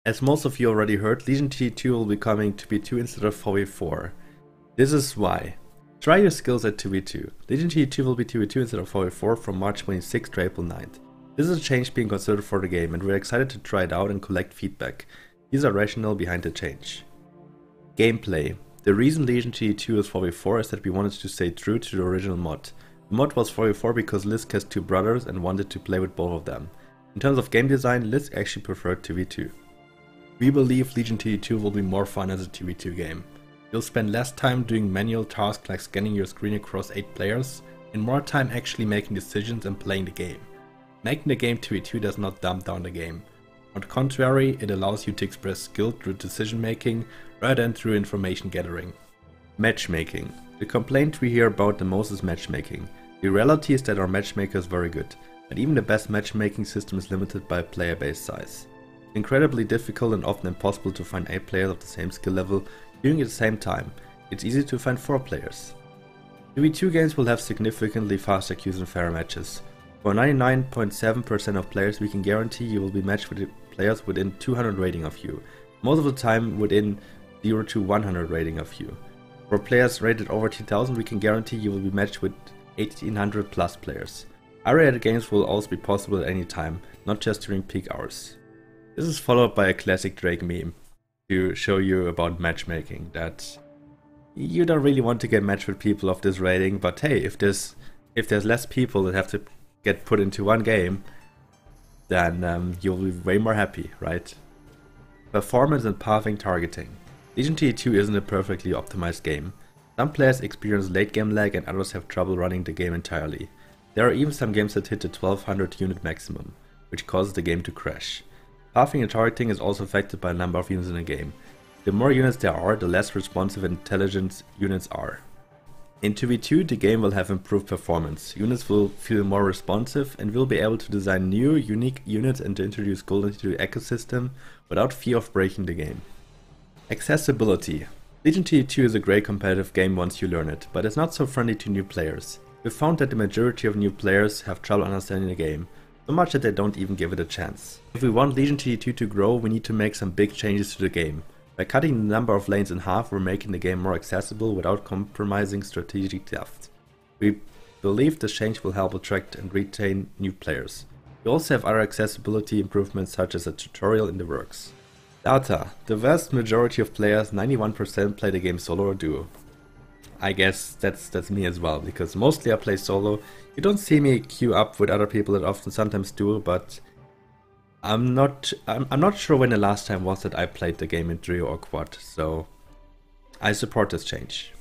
As most of you already heard, Legion TD2 will be coming to B2 instead of 4v4. This is why. Try your skills at 2v2. Legion TD2 will be 2v2 instead of 4v4 from March 26th to April 9th. This is a change being considered for the game and we're excited to try it out and collect feedback. These are rationale behind the change. Gameplay. The reason Legion TD2 is 4v4 is that we wanted to stay true to the original mod. The mod was 4v4 because Lisk has two brothers and wanted to play with both of them. In terms of game design, Lisk actually preferred 2v2. We believe Legion TD2 will be more fun as a 2v2 game. You'll spend less time doing manual tasks like scanning your screen across 8 players, and more time actually making decisions and playing the game. Making the game 2v2 does not dumb down the game. On the contrary, it allows you to express skill through decision making rather than through information gathering. Matchmaking. The complaint we hear about the most is matchmaking. The reality is that our matchmaker is very good, but even the best matchmaking system is limited by player base size. It's incredibly difficult and often impossible to find 8 players of the same skill level doing it at the same time. It's easy to find 4 players. 2v2 games will have significantly faster queues and fairer matches. For 99.7% of players, we can guarantee you will be matched with players within 200 rating of you, most of the time within 0 to 100 rating of you. For players rated over 10,000, we can guarantee you will be matched with 1800 plus players. High-rated games will also be possible at any time, not just during peak hours. This is followed by a classic Drake meme to show you about matchmaking, that you don't really want to get matched with people of this rating, but hey, if there's less people that have to get put into one game, then you'll be way more happy, right? Performance and pathing targeting. Legion TD2 isn't a perfectly optimized game. Some players experience late game lag and others have trouble running the game entirely. There are even some games that hit the 1200 unit maximum, which causes the game to crash. Pathing and targeting is also affected by the number of units in a game. The more units there are, the less responsive and intelligent units are. In 2v2, the game will have improved performance. Units will feel more responsive and will be able to design new, unique units and to introduce gold into the ecosystem without fear of breaking the game. Accessibility. Legion TD2 is a great competitive game once you learn it, but it's not so friendly to new players. We've found that the majority of new players have trouble understanding the game, so much that they don't even give it a chance. If we want Legion TD2 to grow, we need to make some big changes to the game. By cutting the number of lanes in half, we're making the game more accessible without compromising strategic depth. We believe this change will help attract and retain new players. We also have other accessibility improvements such as a tutorial in the works. Data. The vast majority of players, 91%, play the game solo or duo. I guess that's me as well, because mostly I play solo. You don't see me queue up with other people that often sometimes do, but I'm not sure when the last time was that I played the game in trio or quad, so I support this change.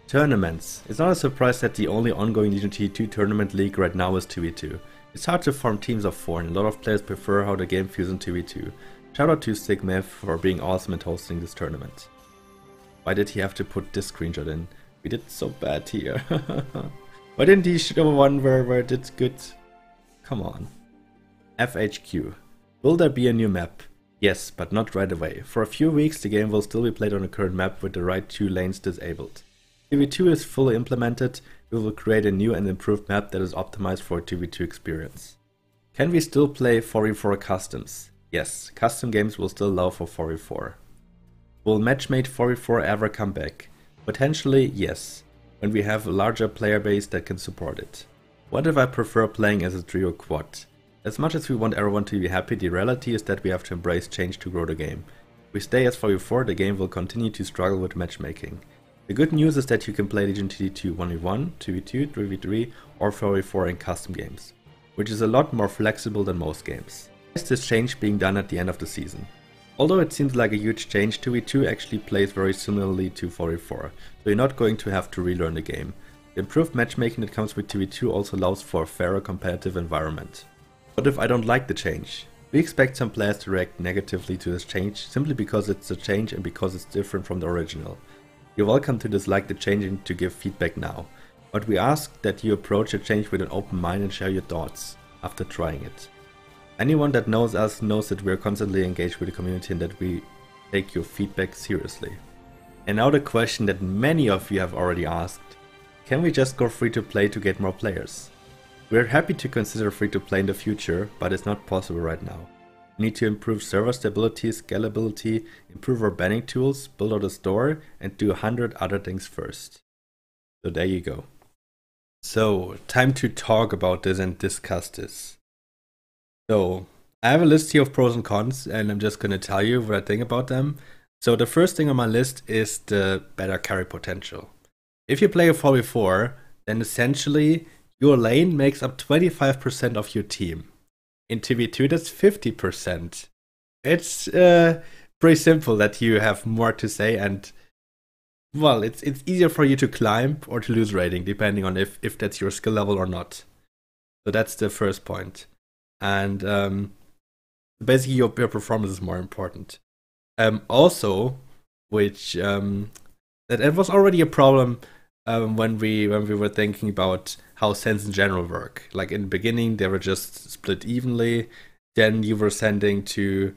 Tournaments. It's not a surprise that the only ongoing Legion TD2 tournament league right now is 2v2. It's hard to form teams of 4 and a lot of players prefer how the game feels in 2v2. Shout out to Sigmef for being awesome and hosting this tournament. Why did he have to put this screenshot in? We did so bad here. Why didn't he show one where it did good? Come on. FHQ. Will there be a new map? Yes, but not right away. For a few weeks the game will still be played on the current map with the right 2 lanes disabled. If 2v2 is fully implemented, we will create a new and improved map that is optimized for a 2v2 experience. Can we still play 4v4 customs? Yes, custom games will still allow for 4v4. Will matchmade 4v4 ever come back? Potentially, yes, when we have a larger player base that can support it. What if I prefer playing as a trio quad? As much as we want everyone to be happy, the reality is that we have to embrace change to grow the game. If we stay as 4v4, the game will continue to struggle with matchmaking. The good news is that you can play Legion TD2 1v1, 2v2, 3v3 or 4v4 in custom games, which is a lot more flexible than most games. Why is this change being done at the end of the season? Although it seems like a huge change, 2v2 actually plays very similarly to 4v4, so you're not going to have to relearn the game. The improved matchmaking that comes with 2v2 also allows for a fairer competitive environment. What if I don't like the change? We expect some players to react negatively to this change simply because it's a change and because it's different from the original. You're welcome to dislike the change and to give feedback now, but we ask that you approach the change with an open mind and share your thoughts after trying it. Anyone that knows us knows that we are constantly engaged with the community and that we take your feedback seriously. And now the question that many of you have already asked: can we just go free to play to get more players? We are happy to consider free to play in the future, but it's not possible right now. We need to improve server stability, scalability, improve our banning tools, build out a store, and do 100 other things first. So there you go. So, time to talk about this and discuss this. So, I have a list here of pros and cons, and I'm just going to tell you what I think about them. So, the first thing on my list is the better carry potential. If you play a 4v4, then essentially your lane makes up 25% of your team. In 2v2, that's 50%. It's pretty simple that you have more to say, and well, it's easier for you to climb or to lose rating, depending on if that's your skill level or not. So that's the first point. And basically your performance is more important. Also, which that was already a problem when we were thinking about how sends in general work. Like in the beginning, they were just split evenly. Then you were sending to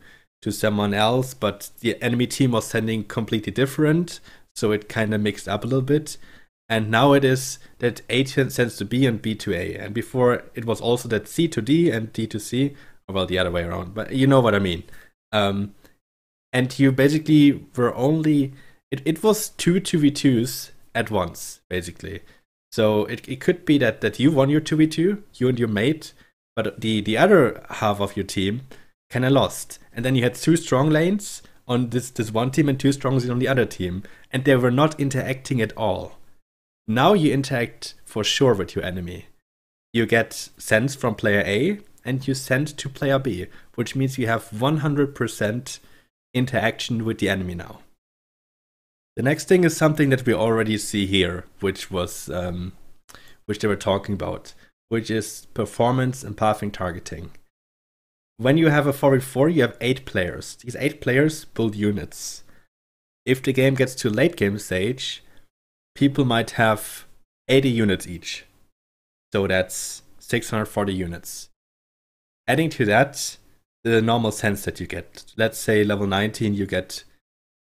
someone else, but the enemy team was sending completely different. So it kind of mixed up a little bit. And now it is that A sends to B and B to A. And before it was also that C to D and D to C. Well, the other way around, but you know what I mean. And you basically were only... It was 2v2s at once, basically. So it could be that you won your 2v2, you and your mate, but the other half of your team kind of lost. And then you had 2 strong lanes on this one team and 2 strong lanes on the other team. And they were not interacting at all. Now you interact for sure with your enemy. You get sends from player A and you send to player B, which means you have 100% interaction with the enemy now. The next thing is something that we already see here, which they were talking about, which is performance and pathing targeting. When you have a 4v4, you have 8 players. These 8 players build units. If the game gets to late game stage, people might have 80 units each. So that's 640 units. Adding to that, the normal sense that you get. Let's say level 19, you get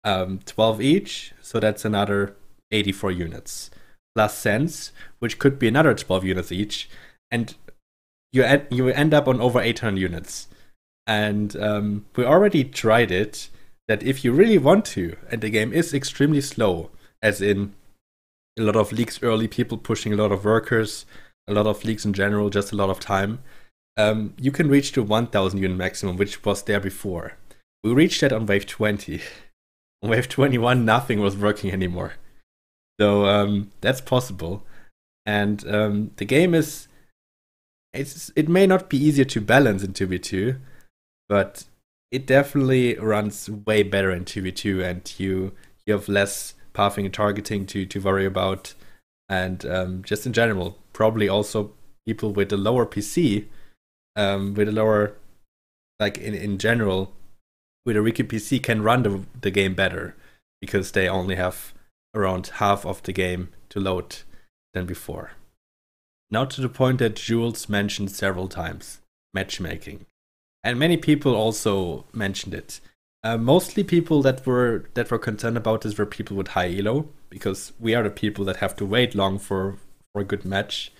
12 each, so that's another 84 units. Plus sense, which could be another 12 units each, and you end up on over 800 units. And we already tried it, that if you really want to, and the game is extremely slow, as in a lot of leagues early, people pushing a lot of workers, a lot of leagues in general, just a lot of time, you can reach the 1000 unit maximum, which was there before. We reached that on wave 20. On wave 21, nothing was working anymore. So that's possible. And the game it may not be easier to balance in 2v2, but it definitely runs way better in 2v2, and you have less pathing and targeting to worry about. And just in general, probably also people with a lower PC, with a lower, like in general, with a weaker PC can run the game better, because they only have around half of the game to load than before. Now to the point that Jules mentioned several times, matchmaking. And many people also mentioned it. Mostly people that were concerned about this were people with high elo, because we are the people that have to wait long for a good match.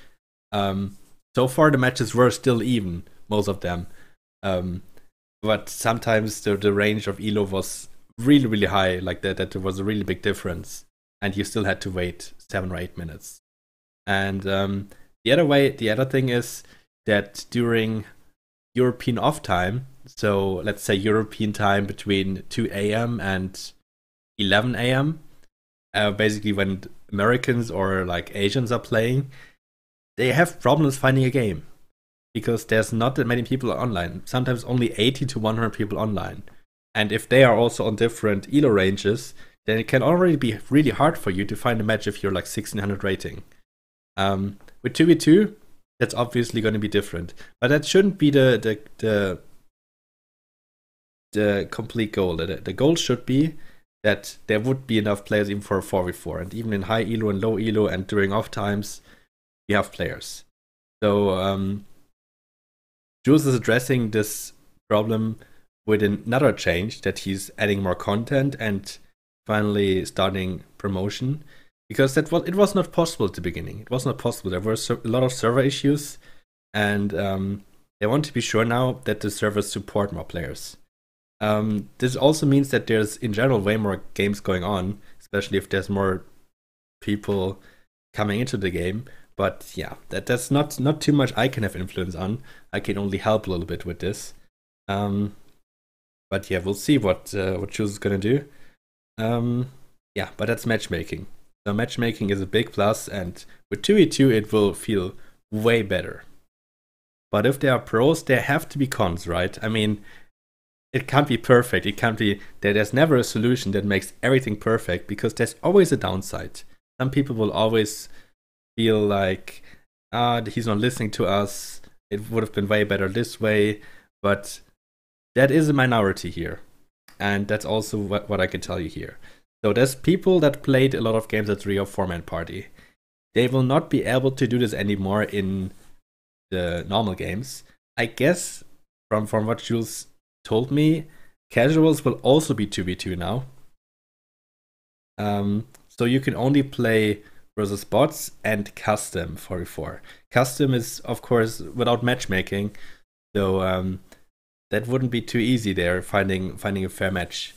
So far the matches were still even, most of them. But sometimes the range of elo was really, really high, like that there was a really big difference, and you still had to wait 7 or 8 minutes. And the other thing is that during European off time, so let's say European time between 2 a.m. and 11 a.m., basically when Americans or like Asians are playing, they have problems finding a game, because there's not that many people online. Sometimes only 80 to 100 people online. And if they are also on different elo ranges, then it can already be really hard for you to find a match if you're like 1600 rating. With 2v2, that's obviously going to be different. But that shouldn't be the complete goal. The goal should be that there would be enough players even for a 4v4. And even in high elo and low elo and during off times, you have players. So Jules is addressing this problem with another change, that he's adding more content and finally starting promotion, because it was not possible at the beginning. It was not possible. There were a lot of server issues, and They want to be sure now that the servers support more players. This also means that there's in general way more games going on, especially if there's more people coming into the game. But yeah, that's not too much I can have influence on. I can only help a little bit with this. But yeah, we'll see what Jules is gonna do. Yeah, but that's matchmaking. So matchmaking is a big plus, and with 2v2 it will feel way better. But if there are pros, there have to be cons, right? I mean, it can't be perfect. It can't be there's never a solution that makes everything perfect, because there's always a downside. Some people will always feel like, he's not listening to us. It would have been way better this way. But that is a minority here. And that's also what I can tell you here. So there's people that played a lot of games at 3 or 4 man party. They will not be able to do this anymore in the normal games. I guess from what Jules told me, casuals will also be 2v2 now. So you can only play versus bots and custom 4v4. Custom is, of course, without matchmaking, so that wouldn't be too easy there, finding a fair match.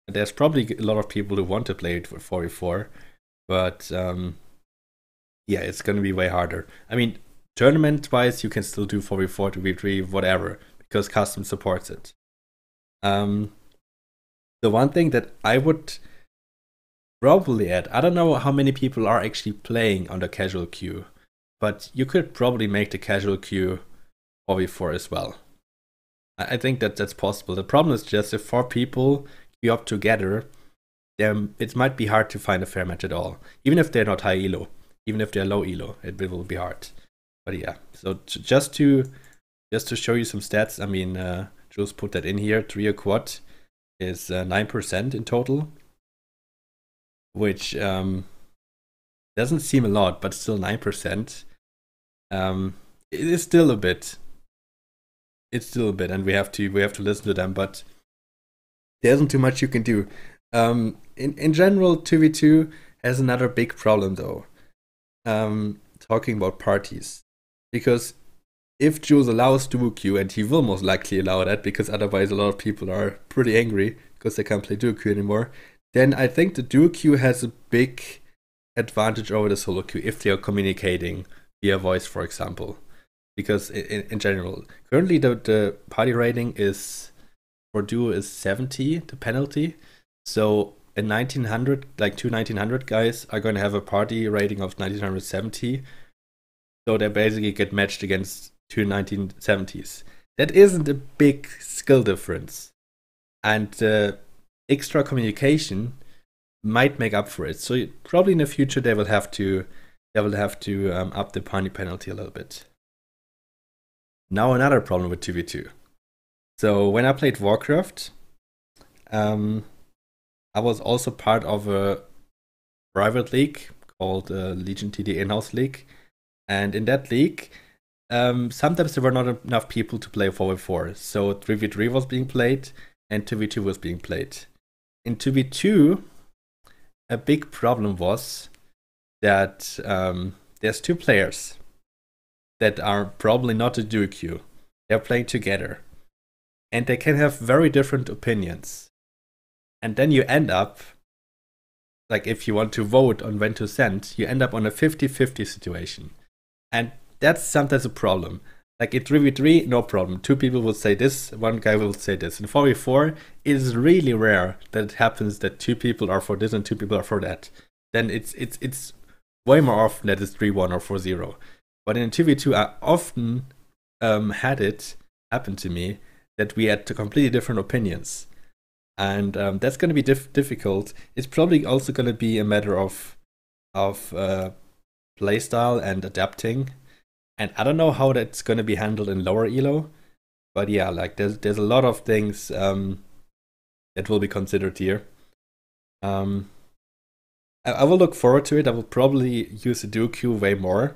There's probably a lot of people who want to play it for 4v4, but yeah, it's going to be way harder. I mean, tournament-wise, you can still do 4v4, 2v3, whatever, because custom supports it. The one thing that I would probably add, I don't know how many people are actually playing on the casual queue, but you could probably make the casual queue 4v4 as well. I think that's possible. The problem is just if 4 people queue up together, then it might be hard to find a fair match at all. Even if they're not high elo, even if they're low elo, it will be hard. But yeah, so just to show you some stats, I mean, Jules put that in here. Trio quad is 9% in total, which doesn't seem a lot, but still 9%. It is still a bit. It's still a bit, and we have to listen to them, but there isn't too much you can do. In general, 2v2 has another big problem though. Talking about parties, because if Jules allows duo queue, and he will most likely allow that, because otherwise a lot of people are pretty angry because they can't play duo queue anymore, then I think the duo queue has a big advantage over the solo queue if they are communicating via voice, for example. Because in general, currently the party rating is for duo is 70, the penalty. So in 1900, like 1900 guys are going to have a party rating of 1970. So they basically get matched against 1970s. That isn't a big skill difference, and extra communication might make up for it. So probably in the future they will have to up the party penalty a little bit. Now another problem with 2v2. So when I played Warcraft, I was also part of a private league called Legion TD In-House League. And in that league, sometimes there were not enough people to play 4v4. So 3v3 was being played and 2v2 was being played. In 2v2, a big problem was that there's 2 players that are probably not a duo queue. They're playing together. And they can have very different opinions. And then you end up, like if you want to vote on when to send, you end up on a 50-50 situation. And that's sometimes a problem. Like in 3v3, no problem. 2 people will say this, 1 guy will say this. In 4v4, it is really rare that it happens that 2 people are for this and 2 people are for that. Then it's way more often that it's 3-1 or 4-0. But in 2v2, I often had it happen to me that we had completely different opinions. And that's going to be difficult. It's probably also going to be a matter of playstyle and adapting. And I don't know how that's going to be handled in lower elo. But yeah, like there's a lot of things that will be considered here. I will look forward to it. I will probably use the duo queue way more.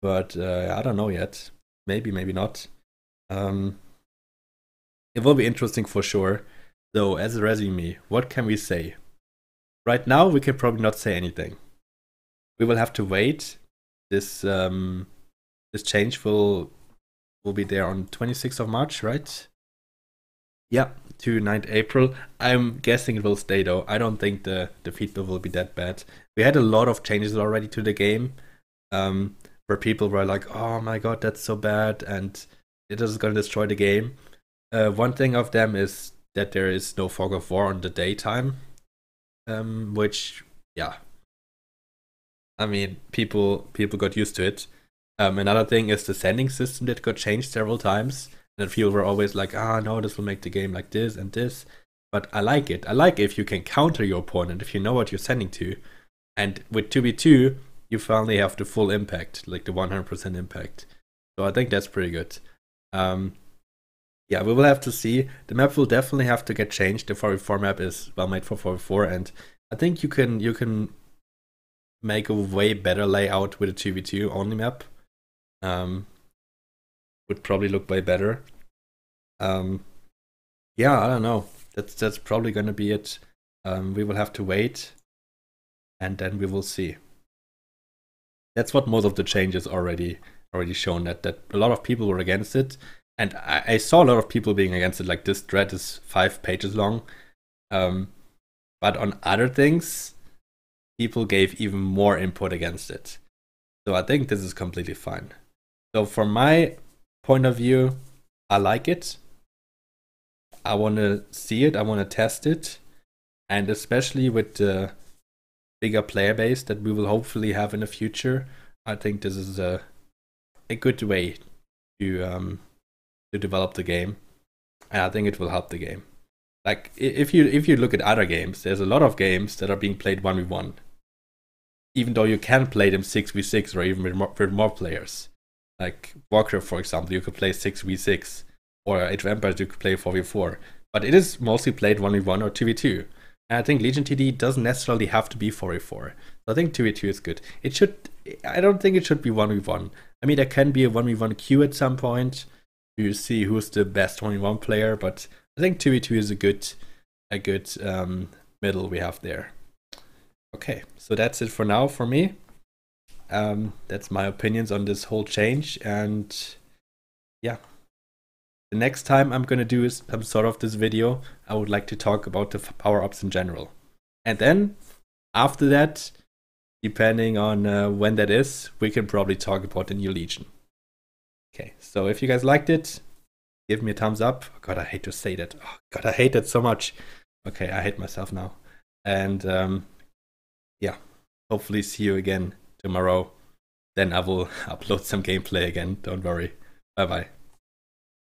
But I don't know yet. Maybe, maybe not. It will be interesting for sure. So as a resume, what can we say? Right now, we can probably not say anything. We will have to wait. This change will will be there on 26th of March, right? Yeah, to 9th April. I'm guessing it will stay though. I don't think the feedback will be that bad. We had a lot of changes already to the game, where people were like, "Oh my god, that's so bad," and it is going to destroy the game. One thing of them is that there is no fog of war on the daytime, which, yeah, I mean, people got used to it. Another thing is the sending system that got changed several times. And people were always like, no, this will make the game like this and this. But I like it. I like if you can counter your opponent, if you know what you're sending to. And with 2v2, you finally have the full impact, like the 100% impact. So I think that's pretty good. Yeah, we will have to see. The map will definitely have to get changed. The 4v4 map is well made for 4v4, and I think you can make a way better layout with a 2v2 only map. Would probably look way better. Yeah, I don't know. That's probably gonna be it. We will have to wait, and then we will see. That's what most of the changes already shown, that a lot of people were against it, and I saw a lot of people being against it. Like, this thread is 5 pages long, but on other things, people gave even more input against it. So I think this is completely fine. So from my point of view, I like it. I want to see it. I want to test it. And especially with the bigger player base that we will hopefully have in the future, I think this is a good way to develop the game. And I think it will help the game. Like, if you look at other games, there's a lot of games that are being played 1v1. Even though you can play them 6v6 or even with more players. Like Warcraft, for example, you could play 6v6, or Age of Empires, you could play 4v4. But it is mostly played 1v1 or 2v2. And I think Legion TD doesn't necessarily have to be 4v4. So I think 2v2 is good. I don't think it should be 1v1. I mean, there can be a 1v1 queue at some point to see who's the best 1v1 player, but I think 2v2 is a good middle we have there. Okay, so that's it for now for me. That's my opinions on this whole change, and yeah. The next time I'm gonna do some sort of this video, I would like to talk about the power-ups in general. And then, after that, depending on when that is, we can probably talk about the new Legion. Okay, so if you guys liked it, give me a thumbs up. Oh god, I hate to say that. Oh god, I hate it so much. Okay, I hate myself now. And yeah, hopefully see you again tomorrow. Then I will upload some gameplay again, don't worry. Bye bye.